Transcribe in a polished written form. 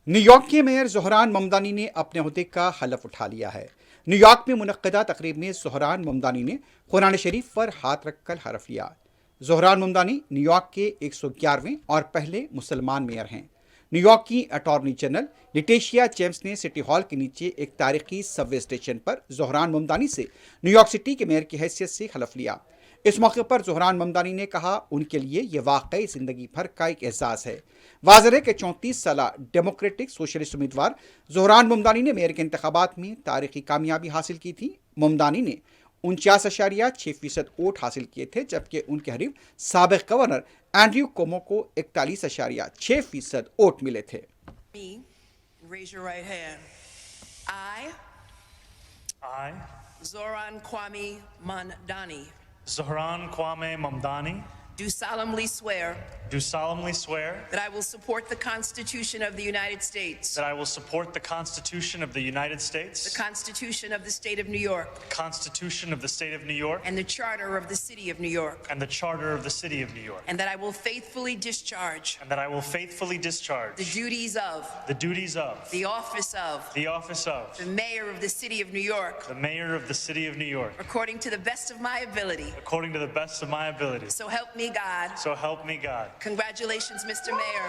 New York के mayor Zohran Mamdani ने अपने ओहदे का हलफ उठा लिया है। न्यूयॉर्क में मुनक्किदा तकरीब में ज़ोहरान ममदानी ने कुरान शरीफ पर हाथ रखकर हलफ लिया। ज़ोहरान ममदानी न्यूयॉर्क के 111वें और पहले मुसलमान मेयर हैं। न्यूयॉर्क की अटॉर्नी जनरल लिटेशिया जेम्स ने सिटी हॉल के नीचे एक तारीखी सबवे स्टेशन पर ज़ोहरान ममदानी से न्यूयॉर्क सिटी के मेयर की हैसियत से हलफ लिया। इस मौके पर ज़ोहरान ममदानी ने कहा, उनके लिए यह वाकई जिंदगी भर का एक एहसास है। वाज़ेह है कि 34 साल डेमोक्रेटिक सोशलिस्ट उम्मीदवार ज़ोहरान ममदानी ने मेयर के इंतखाबात में तारीखी कामयाबी हासिल की थी। ममदानी ने 49.6% वोट हासिल किए थे, जबकि उनके हरीफ साबिक गवर्नर एंड्रयू कोमो को 41.6% वोट मिले थे। Raise your right hand. I, Zohran Mamdani, do solemnly swear that I will support the Constitution of the United States, I will support the Constitution of the United States, the Constitution of the State of New York, the Constitution of the State of New York, and the Charter of the City of New York, and the Charter of the City of New York, and that I will faithfully discharge the duties of the office of the Mayor of the City of New York, according to the best of my ability. So help me God. Congratulations, Mr. Mayor.